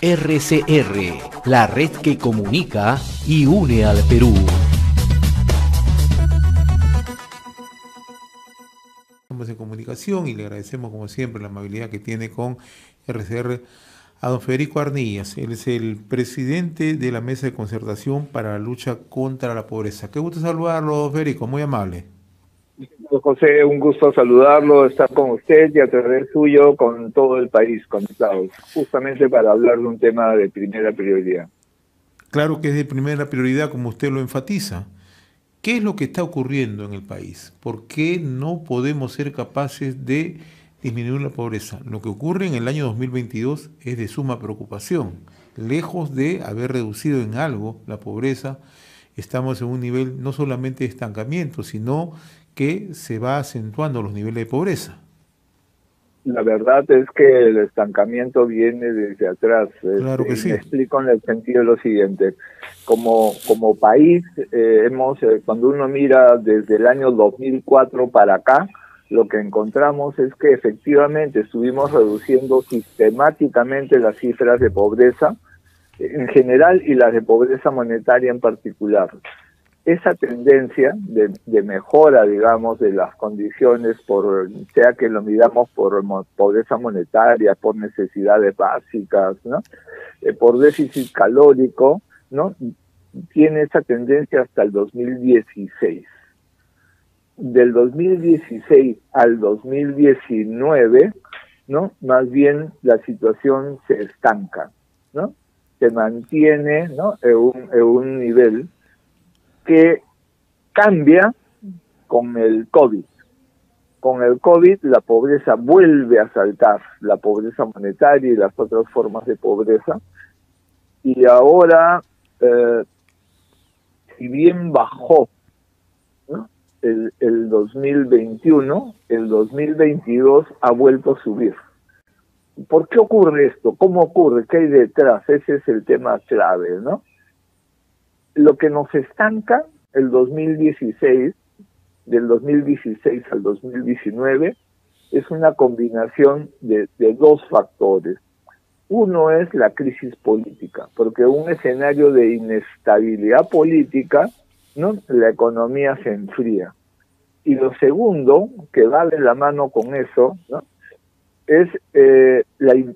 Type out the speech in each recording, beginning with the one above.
RCR, la red que comunica y une al Perú. Estamos en comunicación y le agradecemos como siempre la amabilidad que tiene con RCR a don Federico Arnillas. Él es el presidente de la Mesa de Concertación para la Lucha contra la Pobreza. Qué gusto saludarlo, don Federico, muy amable. José, un gusto saludarlo, estar con usted y a través suyo con todo el país conectados, justamente para hablar de un tema de primera prioridad. Claro que es de primera prioridad, como usted lo enfatiza. ¿Qué es lo que está ocurriendo en el país? ¿Por qué no podemos ser capaces de disminuir la pobreza? Lo que ocurre en el año 2022 es de suma preocupación. Lejos de haber reducido en algo la pobreza, estamos en un nivel no solamente de estancamiento, sino que se va acentuando los niveles de pobreza. La verdad es que el estancamiento viene desde atrás. Claro que sí. Me explico en el sentido de lo siguiente. Como país, cuando uno mira desde el año 2004 para acá, lo que encontramos es que efectivamente estuvimos reduciendo sistemáticamente las cifras de pobreza en general y las de pobreza monetaria en particular. Esa tendencia de mejora, digamos, de las condiciones, sea que lo midamos por pobreza monetaria, por necesidades básicas, ¿no? Por déficit calórico, ¿no? Tiene esa tendencia hasta el 2016. Del 2016 al 2019, ¿no? Más bien la situación se estanca, ¿no? Se mantiene, ¿no? en un nivel que cambia con el COVID. Con el COVID la pobreza vuelve a saltar, la pobreza monetaria y las otras formas de pobreza. Y ahora, si bien bajó, ¿no? el 2021, el 2022 ha vuelto a subir. ¿Por qué ocurre esto? ¿Cómo ocurre? ¿Qué hay detrás? Ese es el tema clave, ¿no? Lo que nos estanca el 2016, del 2016 al 2019, es una combinación de dos factores. Uno es la crisis política, porque un escenario de inestabilidad política, ¿no? La economía se enfría. Y lo segundo, que va de la mano con eso, ¿no? Es el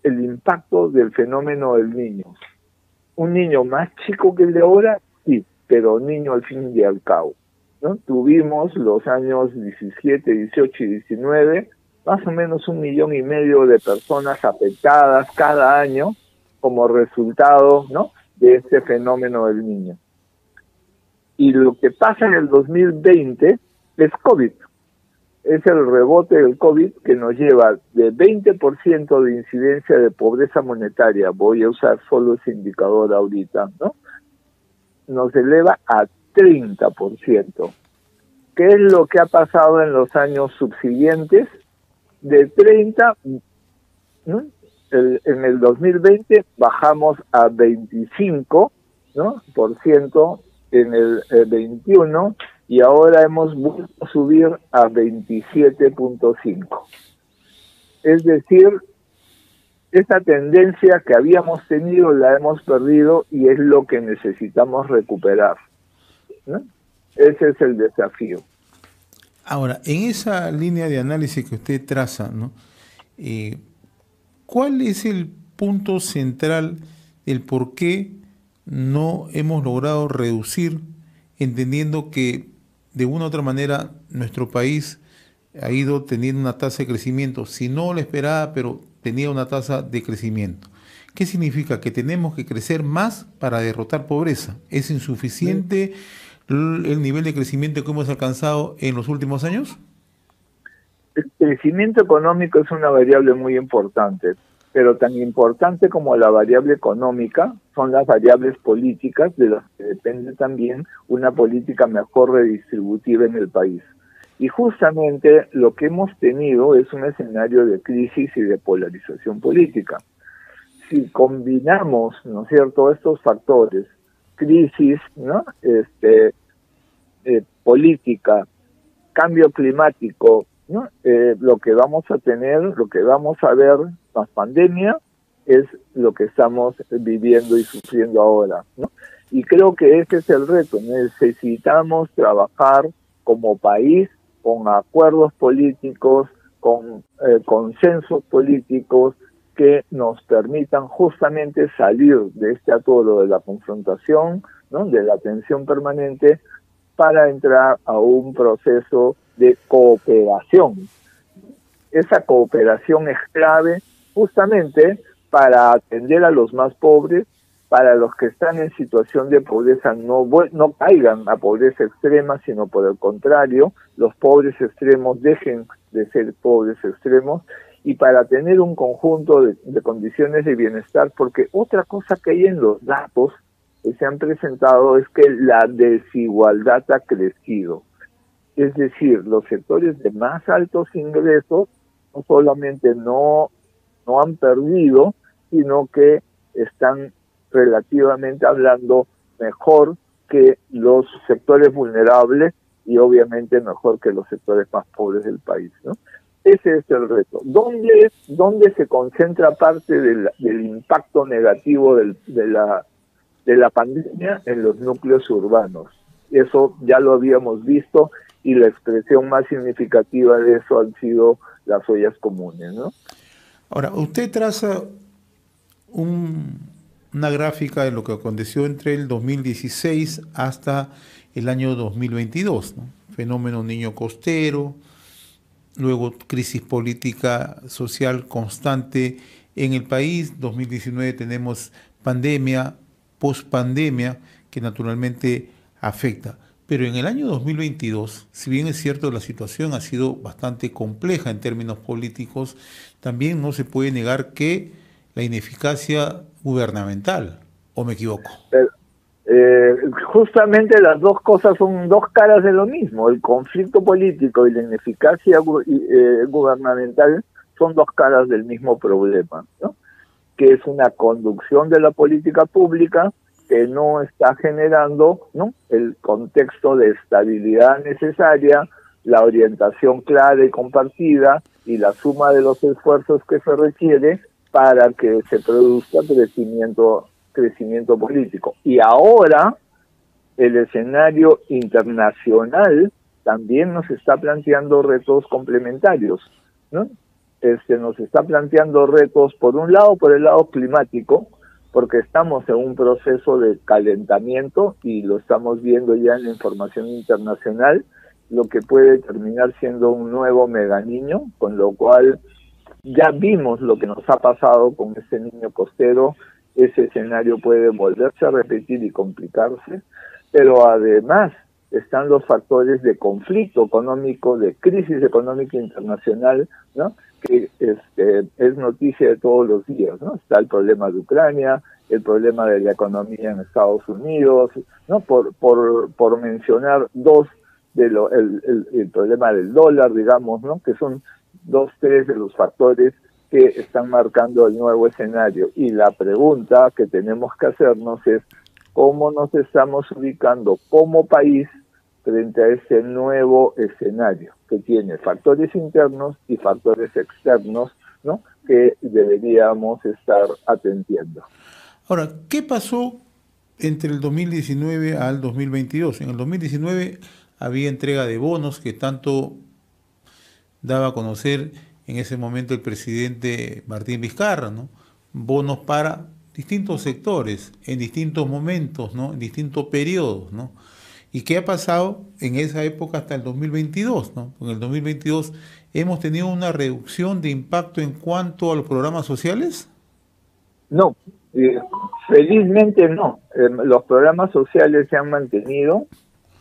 impacto del fenómeno del niño. Un niño más chico que el de ahora, sí, pero niño al fin y al cabo, ¿no? Tuvimos los años 17, 18 y 19, más o menos 1,5 millones de personas afectadas cada año como resultado, ¿no? de este fenómeno del niño. Y lo que pasa en el 2020 es COVID. Es el rebote del COVID que nos lleva de 20% de incidencia de pobreza monetaria, voy a usar solo ese indicador ahorita, ¿no? Nos eleva a 30%. ¿Qué es lo que ha pasado en los años subsiguientes? De 30, ¿no? En el 2020 bajamos a 25%, ¿no? En el 21, y ahora hemos vuelto a subir a 27.5%. Es decir, esta tendencia que habíamos tenido la hemos perdido y es lo que necesitamos recuperar, ¿no? Ese es el desafío. Ahora, en esa línea de análisis que usted traza, ¿no? ¿Cuál es el punto central del por qué no hemos logrado reducir, entendiendo que de una u otra manera nuestro país ha ido teniendo una tasa de crecimiento, si no la esperada, pero tenía una tasa de crecimiento? ¿Qué significa? ¿Que tenemos que crecer más para derrotar pobreza? ¿Es insuficiente el nivel de crecimiento que hemos alcanzado en los últimos años? El crecimiento económico es una variable muy importante, pero tan importante como la variable económica son las variables políticas, de las que depende también una política mejor redistributiva en el país. Y justamente lo que hemos tenido es un escenario de crisis y de polarización política. Si combinamos, ¿no es cierto?, estos factores, crisis, ¿no?, política, cambio climático, ¿no?, lo que vamos a tener, lo que vamos a ver, más pandemia, es lo que estamos viviendo y sufriendo ahora, ¿no? Y creo que ese es el reto. Necesitamos trabajar como país con acuerdos políticos, con consensos políticos que nos permitan justamente salir de este atoro de la confrontación, ¿no? De la tensión permanente, para entrar a un proceso de cooperación. Esa cooperación es clave justamente para atender a los más pobres, para los que están en situación de pobreza no caigan a pobreza extrema, sino por el contrario, los pobres extremos dejen de ser pobres extremos, y para tener un conjunto de condiciones de bienestar, porque otra cosa que hay en los datos que se han presentado es que la desigualdad ha crecido. Es decir, los sectores de más altos ingresos no solamente no han perdido, sino que están relativamente hablando mejor que los sectores vulnerables y obviamente mejor que los sectores más pobres del país, ¿no? Ese es el reto. ¿Dónde se concentra parte del impacto negativo de la pandemia? En los núcleos urbanos. Eso ya lo habíamos visto, y la expresión más significativa de eso han sido las ollas comunes, ¿no? Ahora, usted traza una gráfica de lo que aconteció entre el 2016 hasta el año 2022, ¿no? Fenómeno niño costero, luego crisis política social constante en el país. 2019 tenemos pandemia, pospandemia, que naturalmente afecta. Pero en el año 2022, si bien es cierto la situación ha sido bastante compleja en términos políticos, también no se puede negar que la ineficacia gubernamental, ¿o me equivoco? Justamente las dos cosas son dos caras de lo mismo. El conflicto político y la ineficacia gubernamental son dos caras del mismo problema, ¿no? Que es una conducción de la política pública que no está generando, ¿no?, el contexto de estabilidad necesaria, la orientación clara y compartida y la suma de los esfuerzos que se requiere para que se produzca crecimiento político. Y ahora el escenario internacional también nos está planteando retos complementarios, ¿no? Nos está planteando retos, por un lado, por el lado climático, porque estamos en un proceso de calentamiento y lo estamos viendo ya en la información internacional, lo que puede terminar siendo un nuevo meganiño, con lo cual ya vimos lo que nos ha pasado con este niño costero. Ese escenario puede volverse a repetir y complicarse, pero además están los factores de conflicto económico, de crisis económica internacional, ¿no?, que es noticia de todos los días, ¿no? Está el problema de Ucrania, el problema de la economía en Estados Unidos, ¿no? Por mencionar dos, el problema del dólar, digamos, ¿no?, que son tres de los factores que están marcando el nuevo escenario. Y la pregunta que tenemos que hacernos es cómo nos estamos ubicando como país frente a este nuevo escenario, que tiene factores internos y factores externos, ¿no?, que deberíamos estar atendiendo. Ahora, ¿qué pasó entre el 2019 al 2022? En el 2019 había entrega de bonos que tanto daba a conocer en ese momento el presidente Martín Vizcarra, ¿no? Bonos para distintos sectores, en distintos momentos, ¿no?, en distintos periodos, ¿no? ¿Y qué ha pasado en esa época hasta el 2022, ¿no? En el 2022 hemos tenido una reducción de impacto en cuanto a los programas sociales. No, felizmente no. Los programas sociales se han mantenido,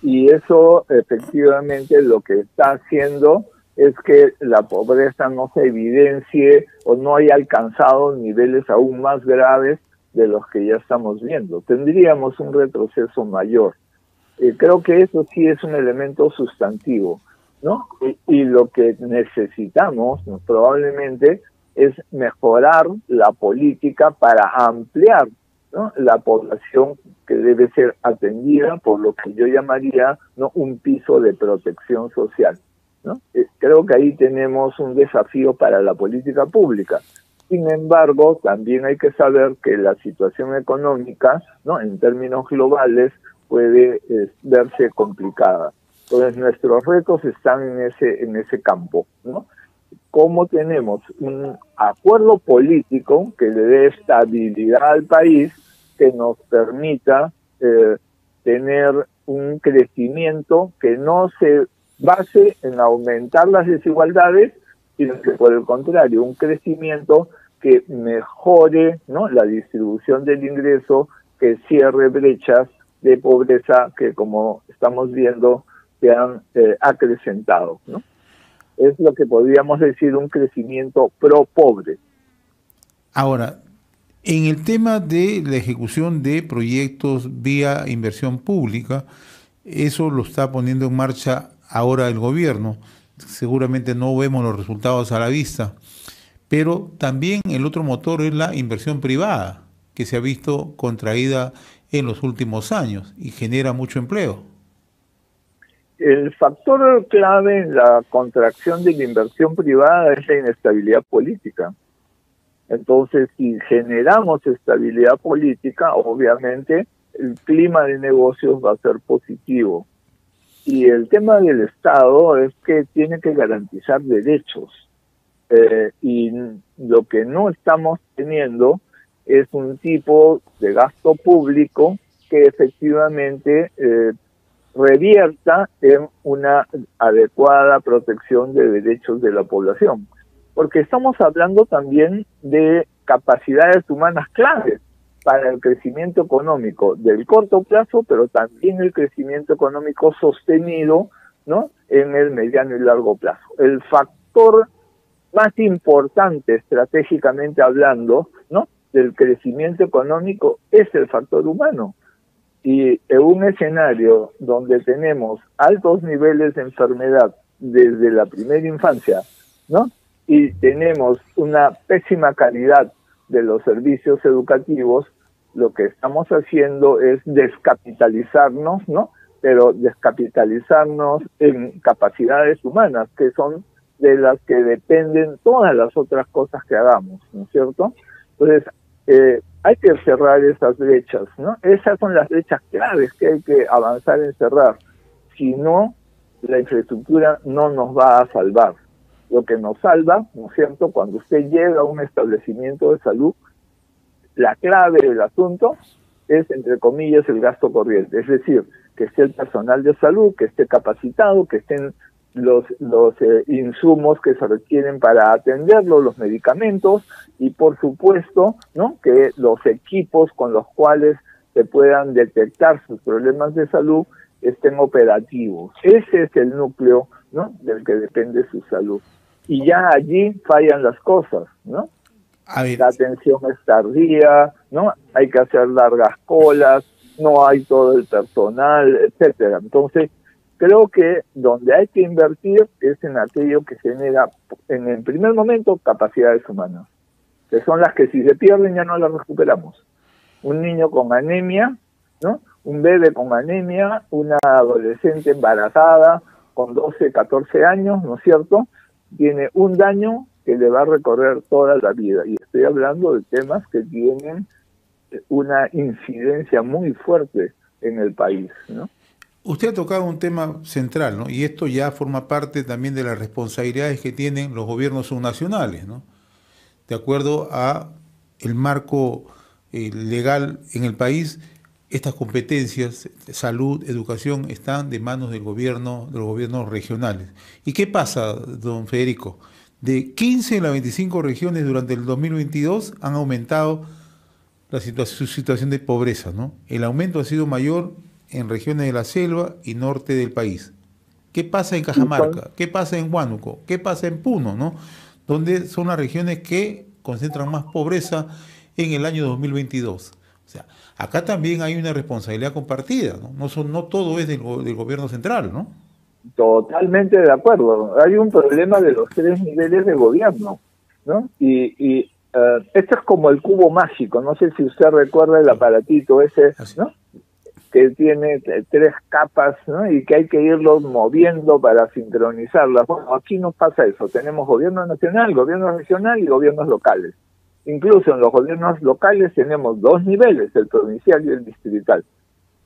y eso efectivamente lo que está haciendo es que la pobreza no se evidencie o no haya alcanzado niveles aún más graves de los que ya estamos viendo. Tendríamos un retroceso mayor. Creo que eso sí es un elemento sustantivo, ¿no? Y lo que necesitamos, ¿no?, probablemente es mejorar la política para ampliar, ¿no?, la población que debe ser atendida por lo que yo llamaría, ¿no?, un piso de protección social, ¿no? Creo que ahí tenemos un desafío para la política pública. Sin embargo, también hay que saber que la situación económica, ¿no?, en términos globales, puede verse complicada. Entonces, nuestros retos están en ese campo, ¿no? Cómo tenemos un acuerdo político que le dé estabilidad al país, que nos permita tener un crecimiento que no se base en aumentar las desigualdades, sino que por el contrario, un crecimiento que mejore, ¿no?, la distribución del ingreso, que cierre brechas de pobreza que, como estamos viendo, se han acrecentado, ¿no? Es lo que podríamos decir un crecimiento pro pobre. Ahora, en el tema de la ejecución de proyectos vía inversión pública, eso lo está poniendo en marcha ahora el gobierno. Seguramente no vemos los resultados a la vista, pero también el otro motor es la inversión privada, que se ha visto contraída en los últimos años y genera mucho empleo. El factor clave en la contracción de la inversión privada es la inestabilidad política. Entonces, si generamos estabilidad política, obviamente el clima de negocios va a ser positivo. Y el tema del Estado es que tiene que garantizar derechos. Y lo que no estamos teniendo es un tipo de gasto público que efectivamente revierta en una adecuada protección de derechos de la población. Porque estamos hablando también de capacidades humanas claves para el crecimiento económico del corto plazo, pero también el crecimiento económico sostenido, ¿no?, en el mediano y largo plazo. El factor más importante estratégicamente hablando, ¿no?, del crecimiento económico es el factor humano. Y en un escenario donde tenemos altos niveles de enfermedad desde la primera infancia, ¿no?, y tenemos una pésima calidad de los servicios educativos, lo que estamos haciendo es descapitalizarnos, ¿no?, pero descapitalizarnos en capacidades humanas, que son de las que dependen todas las otras cosas que hagamos, ¿no es cierto? Entonces, hay que cerrar esas brechas, ¿no? Esas son las brechas claves que hay que avanzar en cerrar. Si no, la infraestructura no nos va a salvar. Lo que nos salva, ¿no es cierto?, cuando usted llega a un establecimiento de salud, la clave del asunto es, entre comillas, el gasto corriente. Es decir, que esté el personal de salud, que esté capacitado, que estén los insumos que se requieren para atenderlo, los medicamentos y, por supuesto, ¿no?, que los equipos con los cuales se puedan detectar sus problemas de salud estén operativos. Ese es el núcleo, ¿no?, del que depende su salud. Y ya allí fallan las cosas, ¿no? La atención es tardía, ¿no? Hay que hacer largas colas, no hay todo el personal, etcétera. Entonces, creo que donde hay que invertir es en aquello que genera, en el primer momento, capacidades humanas, que son las que si se pierden ya no las recuperamos. Un niño con anemia, ¿no?, un bebé con anemia, una adolescente embarazada con 12, 14 años, ¿no es cierto?, tiene un daño que le va a recorrer toda la vida. Y estoy hablando de temas que tienen una incidencia muy fuerte en el país, ¿no? Usted ha tocado un tema central, ¿no? Y esto ya forma parte también de las responsabilidades que tienen los gobiernos subnacionales, ¿no? De acuerdo a el marco legal en el país, estas competencias, salud, educación, están de manos del gobierno, de los gobiernos regionales. ¿Y qué pasa, don Federico? De 15 de las 25 regiones durante el 2022 han aumentado su situación de pobreza, ¿no? El aumento ha sido mayor en regiones de la selva y norte del país. ¿Qué pasa en Cajamarca? ¿Qué pasa en Huánuco? ¿Qué pasa en Puno, ¿no?, donde son las regiones que concentran más pobreza en el año 2022? O sea, acá también hay una responsabilidad compartida, ¿no? No todo es del gobierno central, ¿no? Totalmente de acuerdo. Hay un problema de los 3 niveles de gobierno, ¿no? Y esto es como el cubo mágico. No sé si usted recuerda el aparatito ese, ¿no?, que tiene 3 capas, ¿no?, y que hay que irlos moviendo para sincronizarlas. Bueno, aquí no pasa eso. Tenemos gobierno nacional, gobierno regional y gobiernos locales. Incluso en los gobiernos locales tenemos 2 niveles, el provincial y el distrital.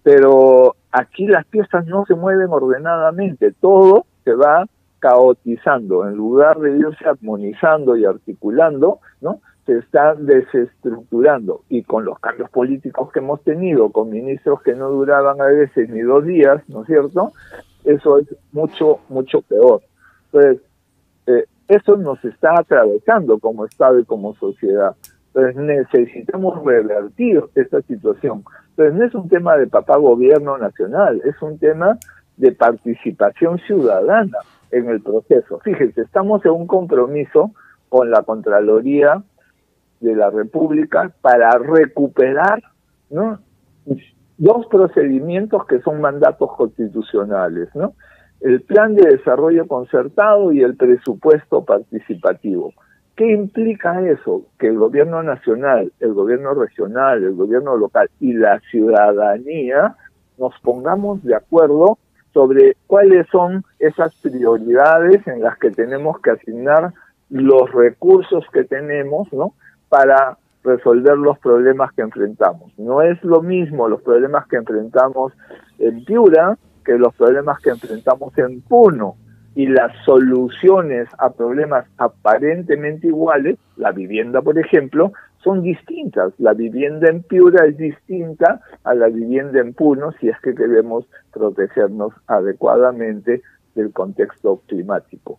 Pero aquí las piezas no se mueven ordenadamente, todo se va caotizando. En lugar de irse armonizando y articulando, ¿no?, se está desestructurando. Y con los cambios políticos que hemos tenido, con ministros que no duraban a veces ni 2 días, ¿no es cierto?, eso es mucho, mucho peor. Entonces, eso nos está atravesando como Estado y como sociedad. Entonces necesitamos revertir esta situación. Entonces no es un tema de papá gobierno nacional, es un tema de participación ciudadana en el proceso. Fíjense, estamos en un compromiso con la Contraloría de la República para recuperar, ¿no?, 2 procedimientos que son mandatos constitucionales, ¿no?, el plan de desarrollo concertado y el presupuesto participativo. ¿Qué implica eso? Que el gobierno nacional, el gobierno regional, el gobierno local y la ciudadanía nos pongamos de acuerdo sobre cuáles son esas prioridades en las que tenemos que asignar los recursos que tenemos, ¿no?, para resolver los problemas que enfrentamos. No es lo mismo los problemas que enfrentamos en Piura que los problemas que enfrentamos en Puno, y las soluciones a problemas aparentemente iguales, la vivienda por ejemplo, son distintas. La vivienda en Piura es distinta a la vivienda en Puno si es que queremos protegernos adecuadamente del contexto climático.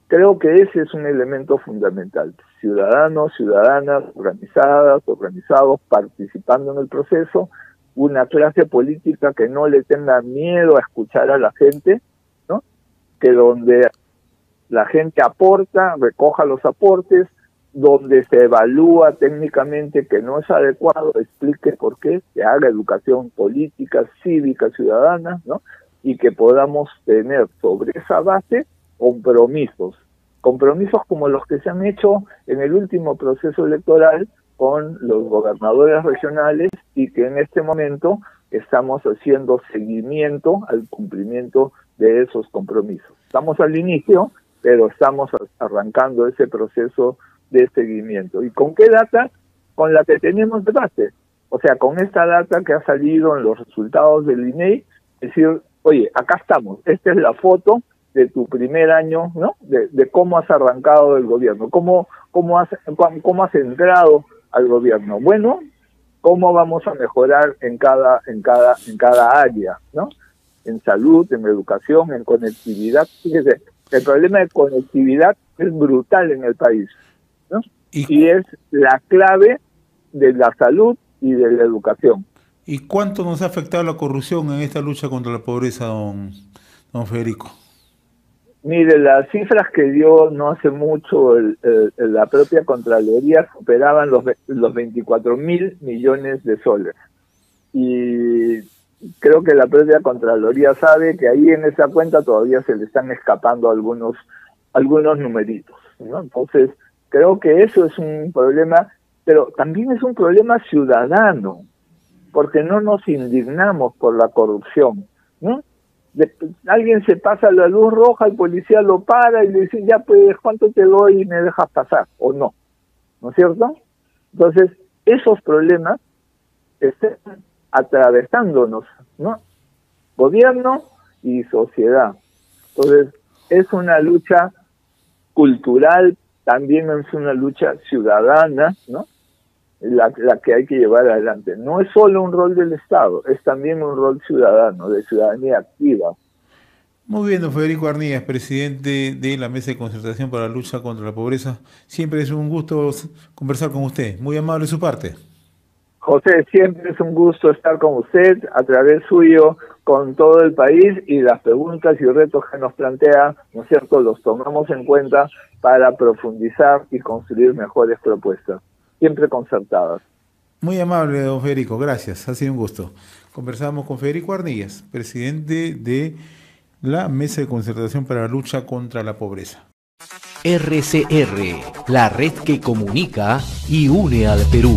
Creo que ese es un elemento fundamental. Ciudadanos, ciudadanas, organizadas, organizados, participando en el proceso, una clase política que no le tenga miedo a escuchar a la gente, ¿no?, que donde la gente aporta, recoja los aportes, donde se evalúa técnicamente que no es adecuado, explique por qué, que haga educación política, cívica, ciudadana, ¿no?, y que podamos tener sobre esa base compromisos como los que se han hecho en el último proceso electoral con los gobernadores regionales, y que en este momento estamos haciendo seguimiento al cumplimiento de esos compromisos. Estamos al inicio, pero estamos arrancando ese proceso de seguimiento. ¿Y con qué data? Con la que tenemos de base. O sea, con esta data que ha salido en los resultados del INEI, decir, oye, acá estamos, esta es la foto de tu primer año, ¿no?, de cómo has arrancado el gobierno, cómo has entrado al gobierno. Bueno, cómo vamos a mejorar en cada área, ¿no?, en salud, en educación, en conectividad. Fíjese, el problema de conectividad es brutal en el país, ¿no?, y es la clave de la salud y de la educación. ¿Y cuánto nos ha afectado la corrupción en esta lucha contra la pobreza, don Federico? Mire, las cifras que dio no hace mucho la propia Contraloría superaban los 24.000 millones de soles. Y creo que la propia Contraloría sabe que ahí en esa cuenta todavía se le están escapando algunos numeritos, ¿no? Entonces, creo que eso es un problema, pero también es un problema ciudadano, porque no nos indignamos por la corrupción, ¿no? Alguien se pasa la luz roja, el policía lo para y le dice, ya pues, ¿cuánto te doy y me dejas pasar? O no, ¿no es cierto? Entonces, esos problemas están atravesándonos, ¿no?, gobierno y sociedad. Entonces, es una lucha cultural, también es una lucha ciudadana, ¿no?, la que hay que llevar adelante. No es solo un rol del Estado, es también un rol ciudadano, de ciudadanía activa. Muy bien, don Federico Arníaz, presidente de la Mesa de Concertación para la Lucha contra la Pobreza. Siempre es un gusto conversar con usted. Muy amable de su parte. José, siempre es un gusto estar con usted, a través suyo, con todo el país, y las preguntas y retos que nos plantea, ¿no es cierto?, los tomamos en cuenta para profundizar y construir mejores propuestas, siempre concertadas. Muy amable, don Federico, gracias, ha sido un gusto. Conversamos con Federico Arníaz, presidente de la Mesa de Concertación para la Lucha contra la Pobreza. RCR, la red que comunica y une al Perú.